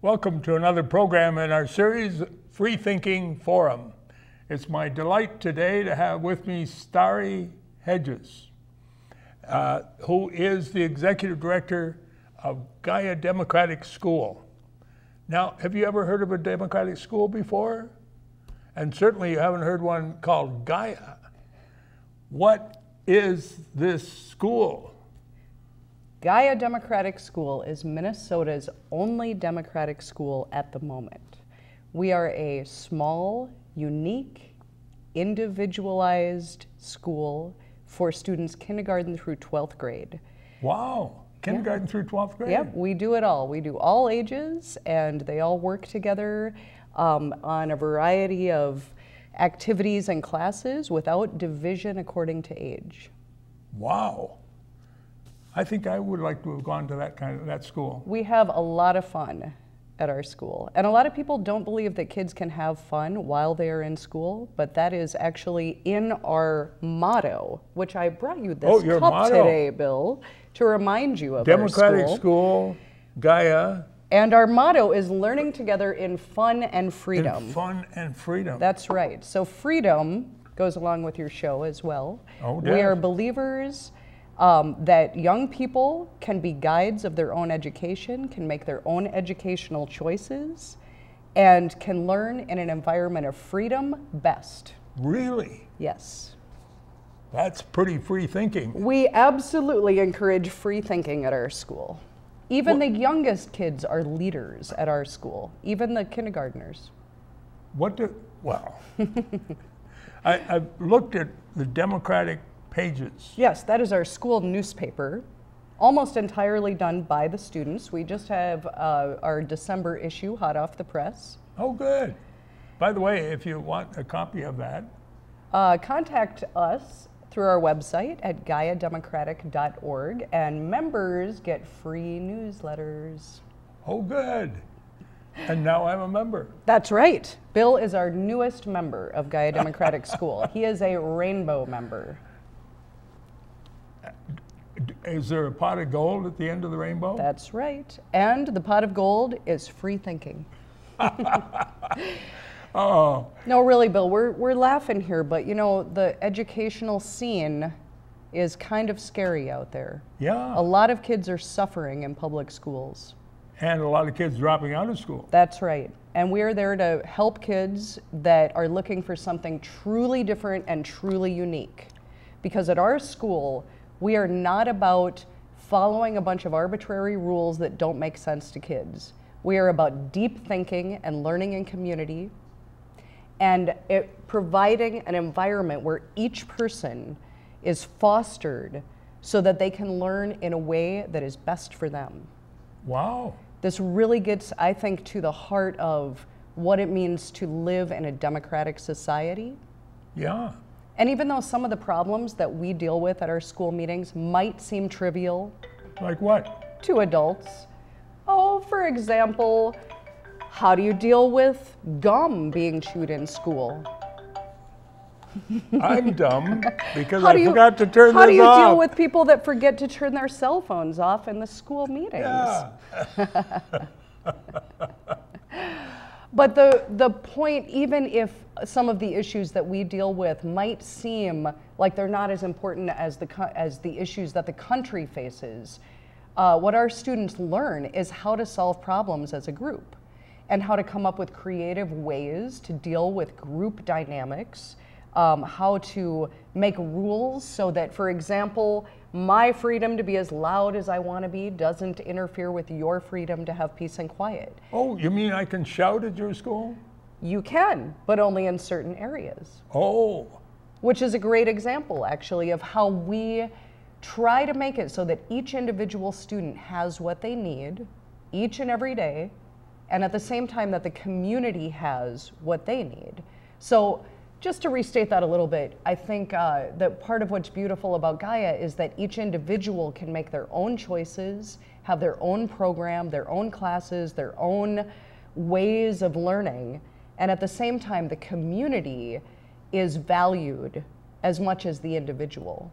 Welcome to another program in our series, Free Thinking Forum. It's my delight today to have with me Starri Hedges, who is the Executive Director of Gaia Democratic School. Now, have you ever heard of a democratic school before? And certainly you haven't heard one called Gaia. What is this school? Gaia Democratic School is Minnesota's only democratic school at the moment. We are a small, unique, individualized school for students kindergarten through 12th grade. Wow, kindergarten through 12th grade? Yep, we do it all. We do all ages, and they all work together on a variety of activities and classes without division according to age. Wow. I think I would like to have gone to that school. We have a lot of fun at our school. And a lot of people don't believe that kids can have fun while they are in school, but that is actually in our motto, which I brought you this cup motto today, Bill, to remind you of Democratic our school, Gaia. And our motto is learning together in fun and freedom. In fun and freedom. That's right. So freedom goes along with your show as well. Oh, we are believers that young people can be guides of their own education, can make their own educational choices, and can learn in an environment of freedom best. Really? Yes. That's pretty free thinking. We absolutely encourage free thinking at our school. Even the youngest kids are leaders at our school, even the kindergartners. I've looked at the Democratic pages. Yes, that is our school newspaper, almost entirely done by the students. We just have our December issue hot off the press. Oh, good. By the way, if you want a copy of that, contact us through our website at GaiaDemocratic.org, and members get free newsletters. Oh, good. And now I'm a member. That's right. Bill is our newest member of Gaia Democratic School. He is a rainbow member. Is there a pot of gold at the end of the rainbow? That's right. And the pot of gold is free thinking. Oh. No, really, Bill, we're laughing here, but you know, the educational scene is kind of scary out there. Yeah. A lot of kids are suffering in public schools. And a lot of kids dropping out of school. That's right. And we're there to help kids that are looking for something truly different and truly unique. Because at our school, we are not about following a bunch of arbitrary rules that don't make sense to kids. We are about deep thinking and learning in community, and providing an environment where each person is fostered so that they can learn in a way that is best for them. Wow. This really gets, I think, to the heart of what it means to live in a democratic society. Yeah. And even though some of the problems that we deal with at our school meetings might seem trivial. Like what? To adults. Oh, for example, how do you deal with gum being chewed in school? I'm dumb because I forgot to turn this off. How do you deal with people that forget to turn their cell phones off in the school meetings? Yeah. But the point, even if some of the issues that we deal with might seem like they're not as important as the issues that the country faces, what our students learn is how to solve problems as a group and how to come up with creative ways to deal with group dynamics, how to make rules so that, for example, my freedom to be as loud as I want to be doesn't interfere with your freedom to have peace and quiet. Oh, you mean I can shout at your school? You can, but only in certain areas. Oh. Which is a great example, actually, of how we try to make it so that each individual student has what they need each and every day, and at the same time that the community has what they need. So just to restate that a little bit, I think that part of what's beautiful about Gaia is that each individual can make their own choices, have their own program, their own classes, their own ways of learning, and at the same time, the community is valued as much as the individual.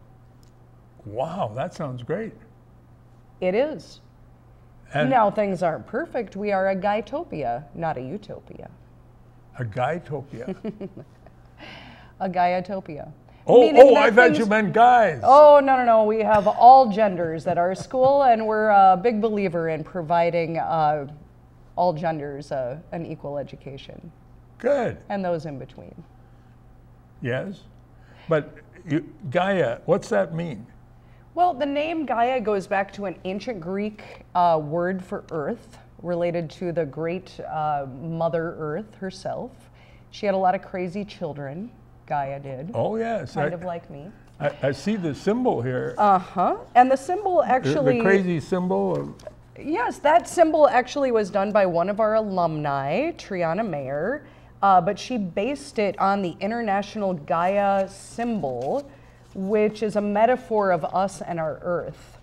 Wow, that sounds great. It is. And Now, things aren't perfect. We are a Gaitopia, not a utopia. a Gaitopia. A Gaiatopia. Oh, Meaning that I thought things- you meant guys. Oh, no. We have all genders at our school, and we're a big believer in providing all genders an equal education, Good. and those in between. Yes. But Gaia, what's that mean? Well, the name Gaia goes back to an ancient Greek word for earth, related to the great Mother Earth herself. She had a lot of crazy children, Gaia did, Oh, yes. kind of like me. I see the symbol here. And the symbol actually... The crazy symbol of... Yes, that symbol actually was done by one of our alumni, Triana Mayer, but she based it on the International Gaia symbol, which is a metaphor of us and our Earth.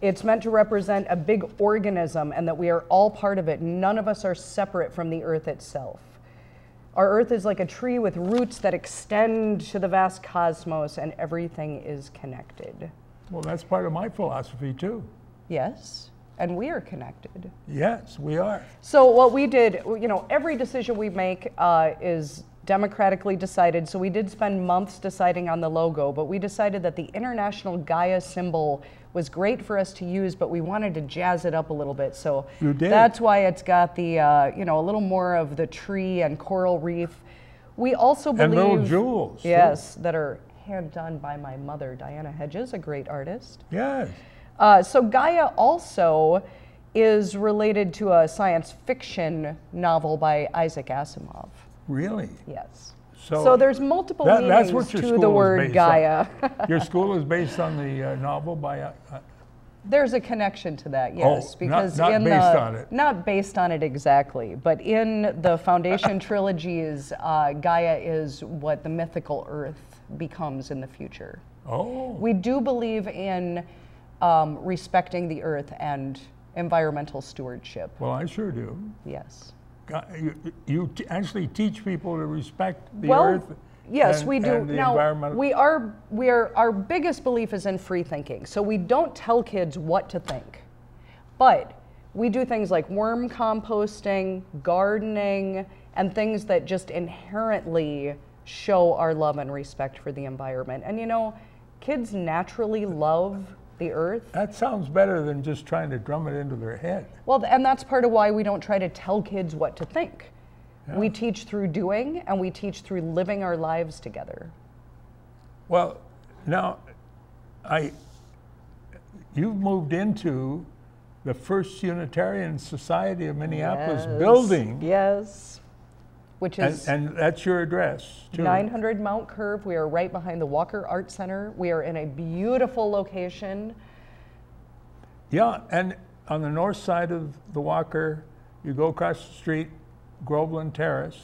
It's meant to represent a big organism and that we are all part of it. None of us are separate from the Earth itself. Our Earth is like a tree with roots that extend to the vast cosmos, and everything is connected. Well, that's part of my philosophy, too. Yes, and we are connected. Yes, we are. So what we did, every decision we make is democratically decided. So we did spend months deciding on the logo, but we decided that the International Gaia symbol was great for us to use, but we wanted to jazz it up a little bit. So You did. that's why it's got the, a little more of the tree and coral reef. We also believe... And little jewels. too. Yes, that are hand done by my mother, Diana Hedges, a great artist. Yes. So Gaia also is related to a science fiction novel by Isaac Asimov. Really? Yes. So, So there's multiple that's meanings what your to school the is word based Gaia. on. Your school is based on the novel by... There's a connection to that, yes, Oh, because not in based the on it. not based on it exactly, but in the Foundation trilogies, Gaia is what the mythical Earth becomes in the future. Oh. We do believe in respecting the Earth and environmental stewardship. Well, I sure do. Yes. You actually teach people to respect the Well, earth. Yes, and- we do. and the Now, environmental- our biggest belief is in free thinking. So we don't tell kids what to think, but we do things like worm composting, gardening, and things that just inherently show our love and respect for the environment. And kids naturally love the earth. That sounds better than just trying to drum it into their head. Well, and that's part of why we don't try to tell kids what to think. Yeah. We teach through doing, and we teach through living our lives together. Well, now, you've moved into the First Unitarian Society of Minneapolis Yes. building, Yes. Which is and that's your address, too. 900 Mount Curve. We are right behind the Walker Art Center. We are in a beautiful location. Yeah, and on the north side of the Walker, you go across the street, Groveland Terrace,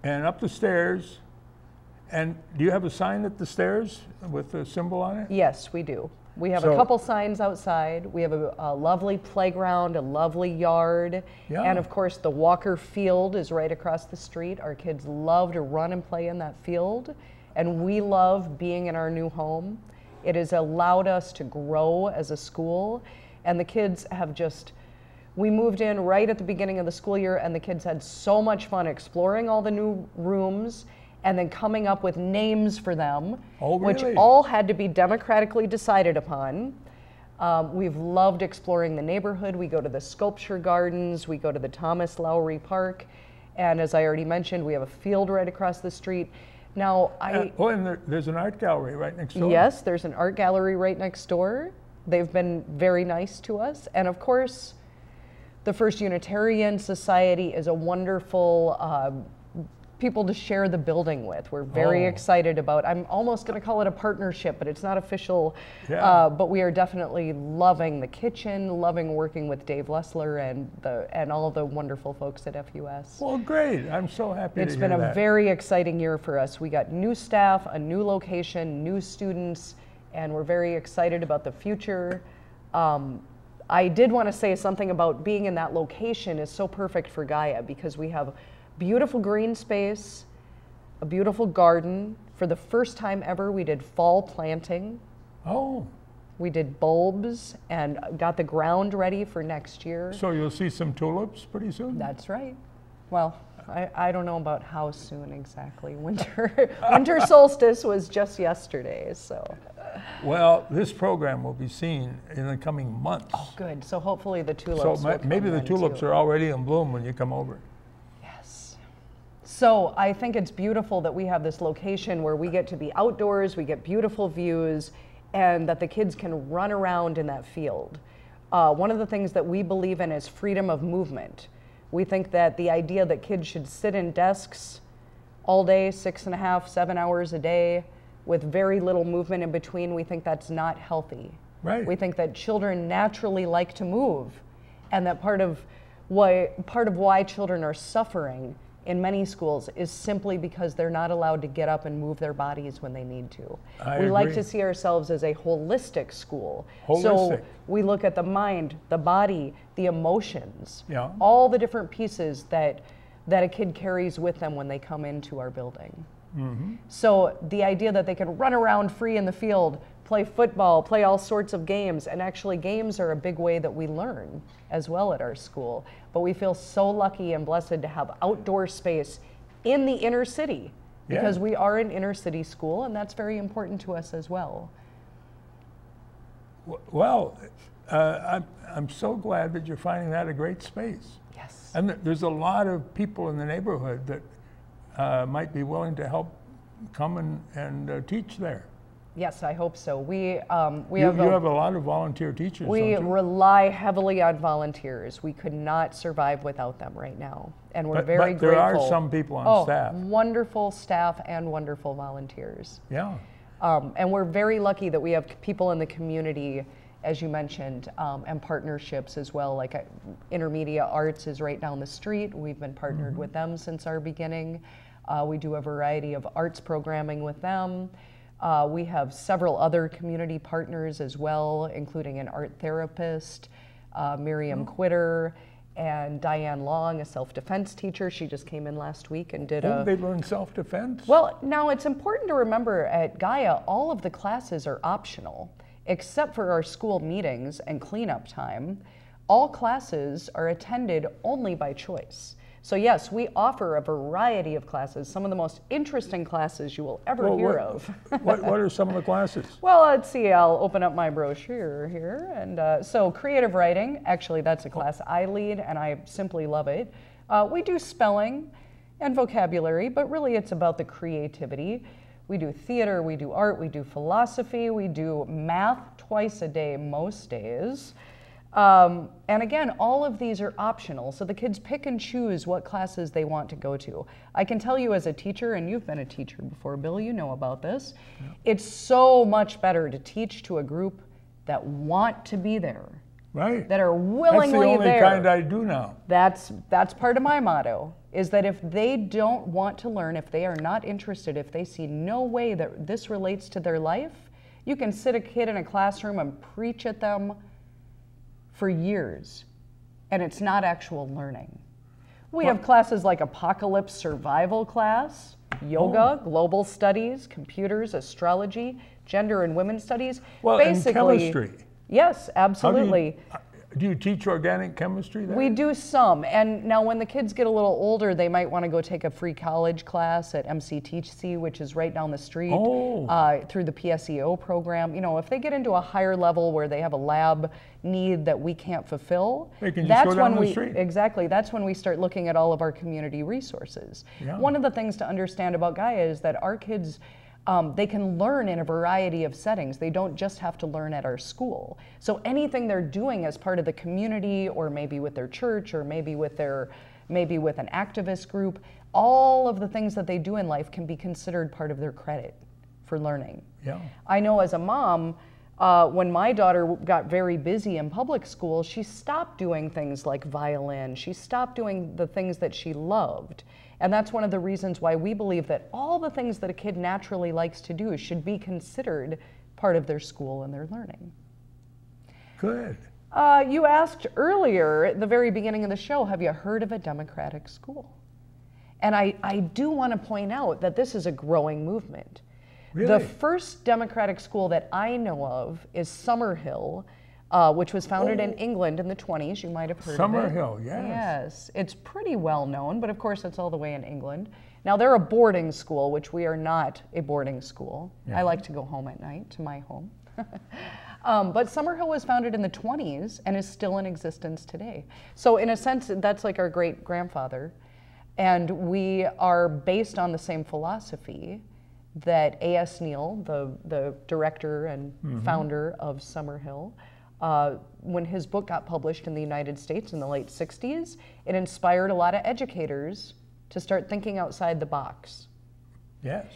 and up the stairs. And do you have a sign at the stairs with the symbol on it? Yes, we do. We have So- a couple signs outside. We have a lovely playground, a lovely yard. Yeah. And of course, the Walker Field is right across the street. Our kids love to run and play in that field. And we love being in our new home. It has allowed us to grow as a school. And the kids have we moved in right at the beginning of the school year, and the kids had so much fun exploring all the new rooms and then coming up with names for them, Oh, which really? all had to be democratically decided upon. We've loved exploring the neighborhood. We go to the sculpture gardens, we go to the Thomas Lowry Park, and as I already mentioned, we have a field right across the street. Now, and there's an art gallery right next door. Yes, there's an art gallery right next door. They've been very nice to us. And of course, the First Unitarian Society is a wonderful people to share the building with. We're very excited about, I'm almost going to call it a partnership, but it's not official. Yeah. But we are definitely loving the kitchen, loving working with Dave Lessler and all the wonderful folks at FUS. Well, great. I'm so happy It's to been hear a that. very exciting year for us. We got new staff, a new location, new students, and we're very excited about the future. I did want to say something about being in that location is so perfect for Gaia because we have beautiful green space, a beautiful garden. For the first time ever, we did fall planting. Oh, We did bulbs and got the ground ready for next year. So you'll see some tulips pretty soon? That's right. Well, I don't know about how soon exactly. Winter solstice was just yesterday, so. Well, this program will be seen in the coming months. Oh, good. So hopefully the tulips So will come maybe the then, tulips too. are already in bloom when you come over. Yes. So I think it's beautiful that we have this location where we get to be outdoors, we get beautiful views, and that the kids can run around in that field. One of the things that we believe in is freedom of movement. We think that the idea that kids should sit in desks all day, 6.5, 7 hours a day, with very little movement in between, we think that's not healthy. Right. We think that children naturally like to move, and that part of why children are suffering in many schools is simply because they're not allowed to get up and move their bodies when they need to. We like to see ourselves as a holistic school. So we look at the mind, the body, the emotions, all the different pieces that a kid carries with them when they come into our building. Mm-hmm. So the idea that they can run around free in the field, play football, play all sorts of games, and actually games are a big way that we learn as well at our school. But we feel so lucky and blessed to have outdoor space in the inner city because we are an inner city school, and that's very important to us as well. Well, I'm so glad that you're finding that a great space. Yes. And there's a lot of people in the neighborhood that might be willing to help come and teach there. Yes, I hope so. You have a lot of volunteer teachers. We don't you? rely heavily on volunteers. We could not survive without them right now, and we're very grateful. But there are some people on staff. Wonderful staff and wonderful volunteers. Yeah. And we're very lucky that we have people in the community, as you mentioned, and partnerships as well. Like Intermedia Arts is right down the street. We've been partnered with them since our beginning. We do a variety of arts programming with them. We have several other community partners as well, including an art therapist, Miriam Quitter, and Diane Long, a self-defense teacher. She just came in last week and did they learn self-defense? Well, now it's important to remember at Gaia, all of the classes are optional, except for our school meetings and cleanup time. All classes are attended only by choice. So yes, we offer a variety of classes, some of the most interesting classes you will ever hear of. What are some of the classes? Well, let's see, I'll open up my brochure here. And so creative writing, actually that's a class I lead and I simply love it. We do spelling and vocabulary, but really it's about the creativity. We do theater, we do art, we do philosophy, we do math twice a day most days. And again, all of these are optional, so the kids pick and choose what classes they want to go to. I can tell you as a teacher, and you've been a teacher before, Bill, you know about this, it's so much better to teach to a group that want to be there. Right. That are willingly there. That's the only kind I do now. That's part of my motto, is that if they don't want to learn, if they are not interested, if they see no way that this relates to their life, you can sit a kid in a classroom and preach at them for years, and it's not actual learning. We have classes like apocalypse survival class, yoga, global studies, computers, astrology, gender and women's studies. Well, basically, and chemistry. Yes, absolutely. Do you teach organic chemistry there? We do some, and now when the kids get a little older, they might want to go take a free college class at MCTC, which is right down the street, through the PSEO program. You know, if they get into a higher level where they have a lab need that we can't fulfill, they can just go down the street. Exactly, that's when we start looking at all of our community resources. Yeah. One of the things to understand about Gaia is that our kids, they can learn in a variety of settings. They don't just have to learn at our school. So anything they're doing as part of the community, or maybe with their church, or maybe with an activist group, all of the things that they do in life can be considered part of their credit for learning. Yeah. I know as a mom, when my daughter got very busy in public school, she stopped doing things like violin. She stopped doing the things that she loved. And that's one of the reasons why we believe that all the things that a kid naturally likes to do should be considered part of their school and their learning. Good. You asked earlier at the very beginning of the show, have you heard of a democratic school? And I do want to point out that this is a growing movement. Really? The first democratic school that I know of is Summerhill, which was founded in England in the 20s. You might have heard of it. Summerhill, yes. Yes, it's pretty well known, but of course it's all the way in England. Now they're a boarding school, which we are not a boarding school. Yeah. I like to go home at night to my home. But Summerhill was founded in the 20s and is still in existence today. So in a sense, that's like our great grandfather. And we are based on the same philosophy that A.S. Neal, the director and founder of Summerhill, when his book got published in the United States in the late 60s, it inspired a lot of educators to start thinking outside the box. Yes.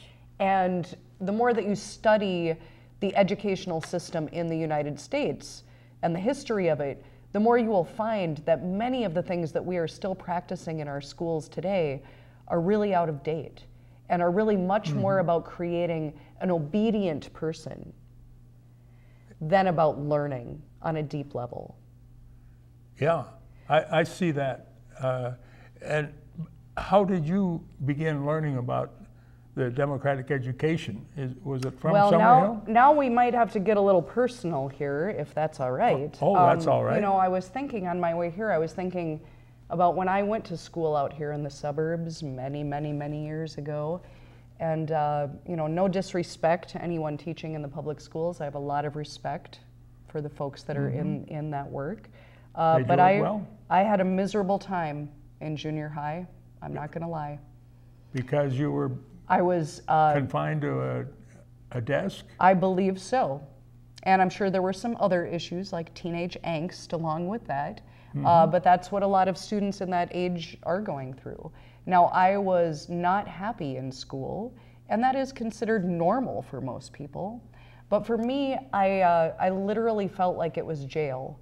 And the more that you study the educational system in the United States and the history of it, the more you will find that many of the things that we are still practicing in our schools today are really out of date and are really much more about creating an obedient person than about learning on a deep level. Yeah, I see that. And how did you begin learning about the democratic education? Was it from Summerhill? Now we might have to get a little personal here, if that's all right. That's all right. You know, I was thinking on my way here, I was thinking about when I went to school out here in the suburbs many, many, many years ago. And, you know, no disrespect to anyone teaching in the public schools. I have a lot of respect for the folks that are in that work. But I had a miserable time in junior high. I'm not going to lie. Because you were I was confined to a desk? I believe so. And I'm sure there were some other issues like teenage angst along with that. But that's what a lot of students in that age are going through. Now, I was not happy in school, and that is considered normal for most people. But for me, I literally felt like it was jail.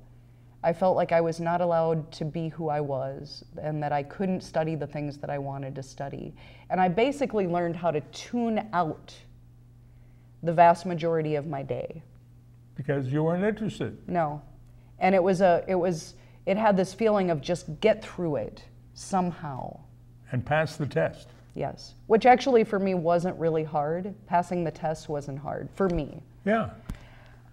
I felt like I was not allowed to be who I was and that I couldn't study the things that I wanted to study. And I basically learned how to tune out the vast majority of my day. Because you weren't interested. No. And it had this feeling of just get through it somehow. And pass the test. Yes. Which actually for me wasn't really hard. Passing the test wasn't hard for me. Yeah.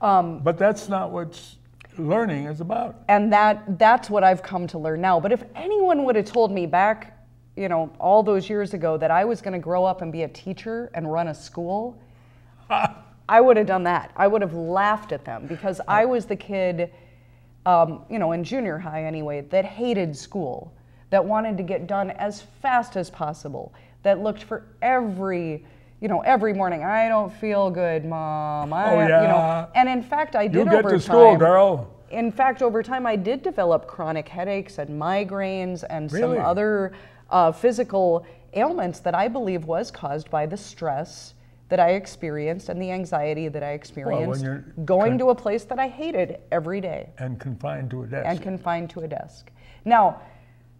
But that's not what's learning is about. And that's what I've come to learn now. But if anyone would have told me back, you know, all those years ago that I was going to grow up and be a teacher and run a school, I would have done that. I would have laughed at them because I was the kid, you know, in junior high anyway, that hated school, that wanted to get done as fast as possible, that looked for every morning, I don't feel good, Mom. You know, and in fact, I did over time. You get to school, girl. In fact, over time, I did develop chronic headaches and migraines and some other physical ailments that I believe was caused by the stress that I experienced and the anxiety that I experienced going to a place that I hated every day. And confined to a desk. Now,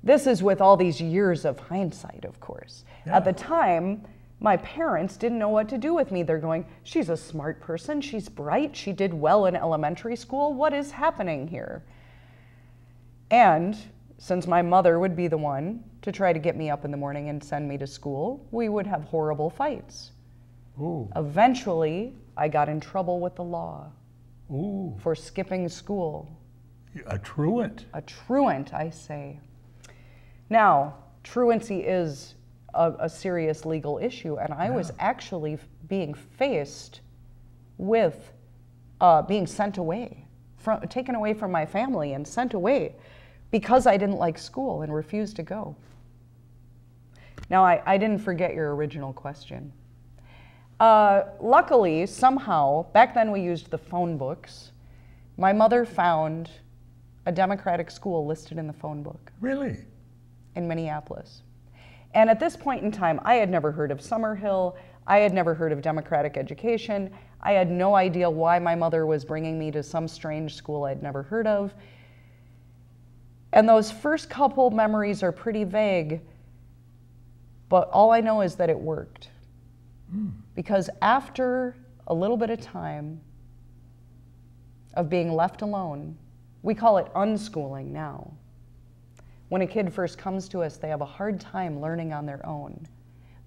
this is with all these years of hindsight, of course. Yeah. At the time, my parents didn't know what to do with me. They're going, she's a smart person, she's bright, she did well in elementary school, what is happening here? And since my mother would be the one to try to get me up in the morning and send me to school, we would have horrible fights. Ooh. Eventually, I got in trouble with the law Ooh. for skipping school. A truant. A truant, I say. Now, truancy is a serious legal issue, and I was actually being faced with being sent away, taken away from my family and sent away because I didn't like school and refused to go. Now, I didn't forget your original question. Luckily, somehow, back then we used the phone books. My mother found a democratic school listed in the phone book. Really? In Minneapolis. And at this point in time, I had never heard of Summerhill. I had never heard of democratic education. I had no idea why my mother was bringing me to some strange school I'd never heard of. And those first couple memories are pretty vague, but all I know is that it worked. Because after a little bit of time of being left alone, we call it unschooling now. When a kid first comes to us, they have a hard time learning on their own.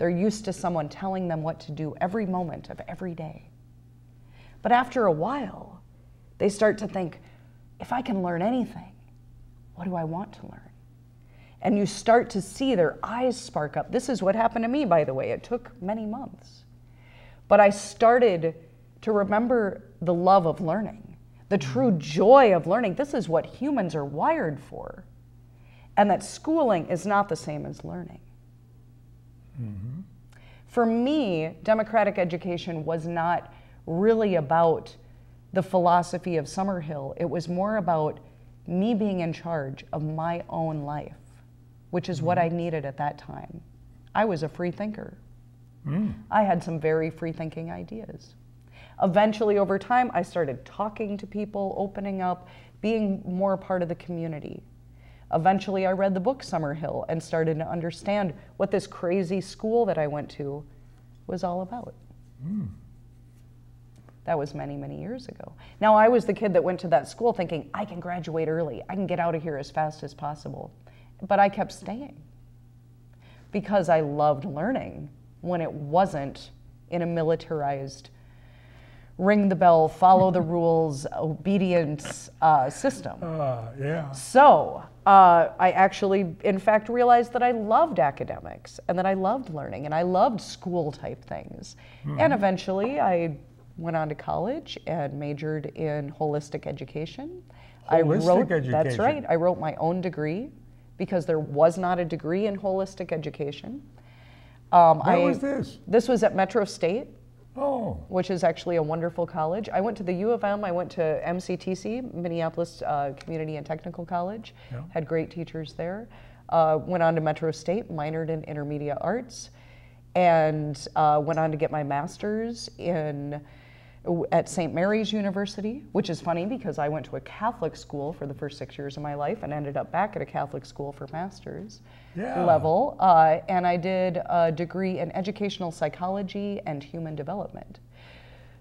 They're used to someone telling them what to do every moment of every day. But after a while, they start to think, if I can learn anything, what do I want to learn? And you start to see their eyes spark up. This is what happened to me, by the way. It took many months. But I started to remember the love of learning, the true joy of learning. This is what humans are wired for. And that schooling is not the same as learning. Mm-hmm. For me, democratic education was not really about the philosophy of Summerhill. It was more about me being in charge of my own life, which is what I needed at that time. I was a free thinker. I had some very free thinking ideas. Eventually, over time, I started talking to people, opening up, being more a part of the community. Eventually, I read the book Summerhill and started to understand what this crazy school that I went to was all about. That was many, many years ago. Now, I was the kid that went to that school thinking, I can graduate early. I can get out of here as fast as possible. But I kept staying because I loved learning when it wasn't in a militarized, ring the bell, follow the rules, obedience system. Yeah. So I actually, in fact, realized that I loved academics and that I loved learning and I loved school type things. And eventually I went on to college and majored in holistic education. Education. That's right. I wrote my own degree because there was not a degree in holistic education. Where was this? This was at Metro State. Oh. Which is actually a wonderful college. I went to the U of M, I went to MCTC, Minneapolis Community and Technical College, had great teachers there. Went on to Metro State, minored in intermediate arts, and went on to get my master's at St. Mary's University, which is funny because I went to a Catholic school for the first 6 years of my life and ended up back at a Catholic school for master's level. And I did a degree in educational psychology and human development.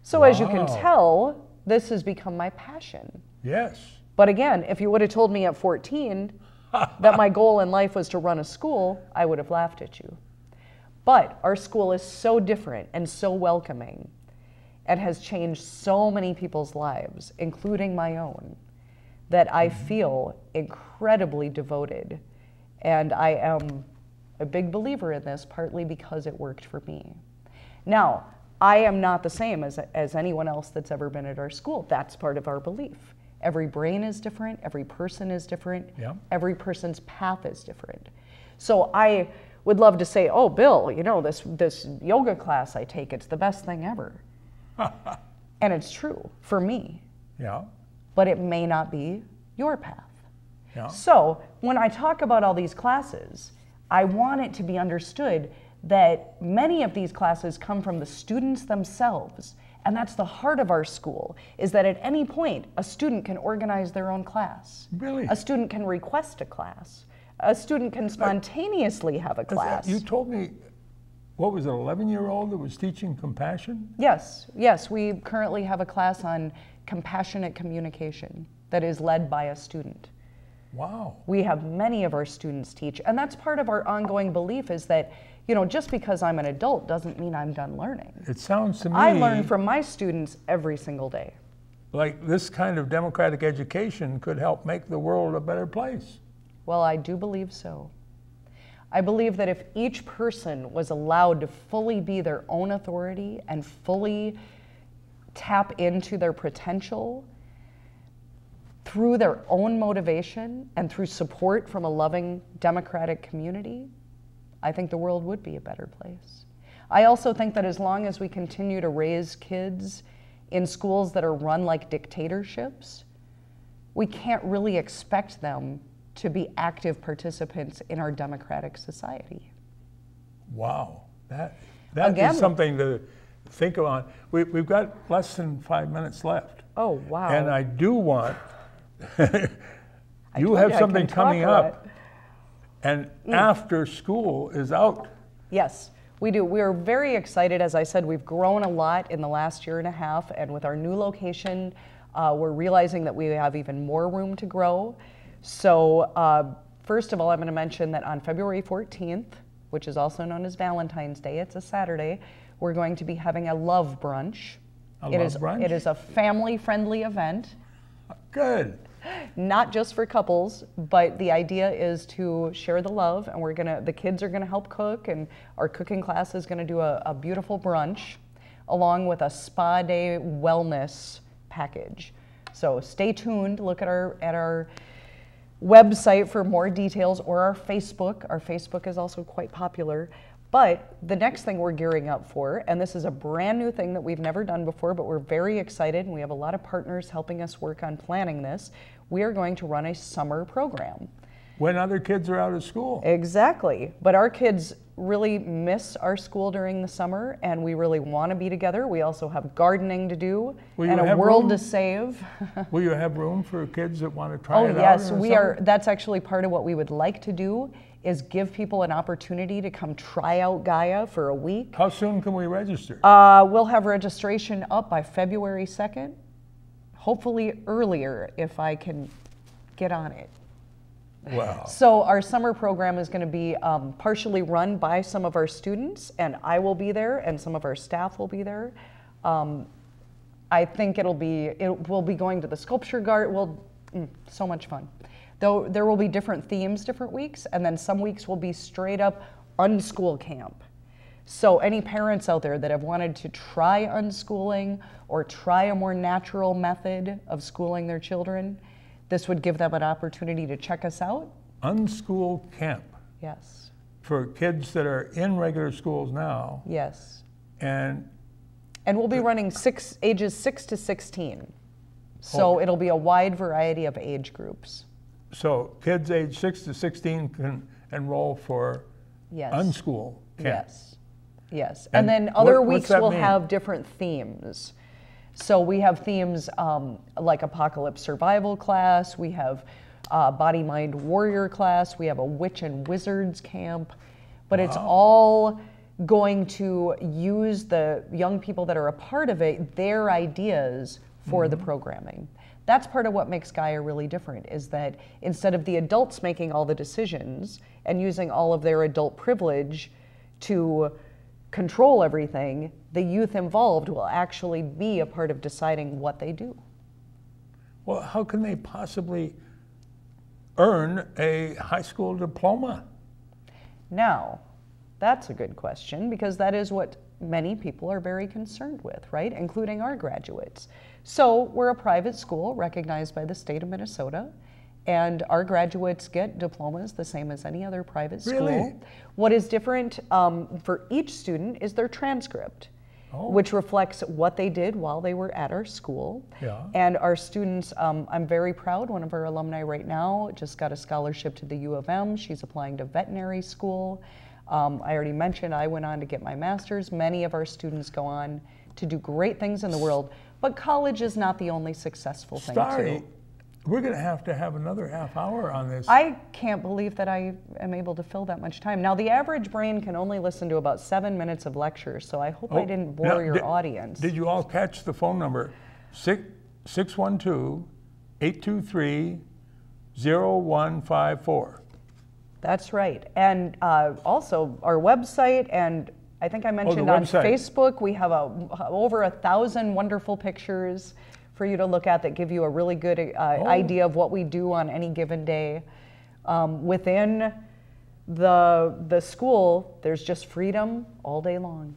So as you can tell, this has become my passion. Yes. But again, if you would have told me at 14 that my goal in life was to run a school, I would have laughed at you. But our school is so different and so welcoming and has changed so many people's lives, including my own, that I feel incredibly devoted. And I am a big believer in this, partly because it worked for me. Now, I am not the same as anyone else that's ever been at our school. That's part of our belief. Every brain is different, every person is different, every person's path is different. So I would love to say, oh, Bill, you know, this yoga class I take, it's the best thing ever. And it's true for me. Yeah. But it may not be your path. Yeah. So when I talk about all these classes, I want it to be understood that many of these classes come from the students themselves. And that's the heart of our school, is that at any point, a student can organize their own class. Really? A student can request a class. A student can spontaneously have a class. You told me, what was it, 11-year-old that was teaching compassion? Yes, yes. We currently have a class on compassionate communication that is led by a student. Wow. We have many of our students teach, and that's part of our ongoing belief is that, you know, just because I'm an adult doesn't mean I'm done learning. It sounds to me I learn from my students every single day. Like this kind of democratic education could help make the world a better place. Well, I do believe so. I believe that if each person was allowed to fully be their own authority and fully tap into their potential through their own motivation and through support from a loving democratic community, I think the world would be a better place. I also think that as long as we continue to raise kids in schools that are run like dictatorships, we can't really expect them to be active participants in our democratic society. Wow, that Again, is something to think about. We've got less than 5 minutes left. Oh, wow. And I do want, you have something coming up, and after school is out. Yes, we do. We're very excited. As I said, we've grown a lot in the last year and a half, and with our new location, we're realizing that we have even more room to grow. So first of all, I'm going to mention that on February 14th, which is also known as Valentine's Day. It's a Saturday. We're going to be having a love brunch. Brunch? It is a family-friendly event. Good. Not just for couples, but the idea is to share the love, and the kids are gonna help cook, and our cooking class is gonna do a beautiful brunch, along with a spa day wellness package. So stay tuned, look at our website for more details, or our Facebook. Our Facebook is also quite popular. But the next thing we're gearing up for, and this is a brand new thing that we've never done before, but we're very excited, and we have a lot of partners helping us work on planning this. We are going to run a summer program. When other kids are out of school. Exactly. But our kids really miss our school during the summer, and we really want to be together. We also have gardening to do and a world to save. Will you have room for kids that want to try it out? Oh yes, we are. That's actually part of what we would like to do, is give people an opportunity to come try out Gaia for a week. How soon can we register? We'll have registration up by February 2nd, hopefully earlier if I can get on it. Wow. So our summer program is going to be partially run by some of our students, and I will be there, and some of our staff will be there. I think we'll be going to the sculpture garden. So much fun. Though there will be different themes different weeks, and then some weeks will be straight up unschool camp. So any parents out there that have wanted to try unschooling or try a more natural method of schooling their children, this would give them an opportunity to check us out. Unschool camp. Yes. For kids that are in regular schools now. Yes. And we'll be running ages 6 to 16. So it'll be a wide variety of age groups. So kids age 6 to 16 can enroll for unschool camp. Yes. Yes. And then other weeks we'll have different themes. So we have themes like apocalypse survival class, we have body mind warrior class, we have a witch and wizards camp, but it's all going to use the young people that are a part of it, their ideas for the programming. That's part of what makes Gaia really different, is that instead of the adults making all the decisions and using all of their adult privilege to control everything, the youth involved will actually be a part of deciding what they do. Well, how can they possibly earn a high school diploma? Now, that's a good question, because that is what many people are very concerned with, right? Including our graduates. So we're a private school recognized by the state of Minnesota, and our graduates get diplomas the same as any other private school. Really? What is different for each student is their transcript, which reflects what they did while they were at our school. Yeah. And our students, I'm very proud, one of our alumni right now just got a scholarship to the U of M. She's applying to veterinary school. I already mentioned I went on to get my master's. Many of our students go on to do great things in the world, but college is not the only successful thing Starri, too. we're going to have another half hour on this. I can't believe that I am able to fill that much time. Now, the average brain can only listen to about 7 minutes of lectures, so I hope I didn't bore your audience. Did you all catch the phone number? 612-823-0154. That's right. And also our website, and I think I mentioned on Facebook, we have over 1,000 wonderful pictures for you to look at that give you a really good idea of what we do on any given day. Within the school, there's just freedom all day long.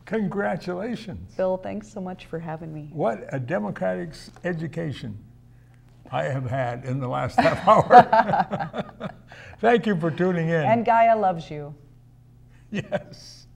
Congratulations. Bill, thanks so much for having me. What a democratic education I have had in the last half hour. Thank you for tuning in. And Gaia loves you. Yes.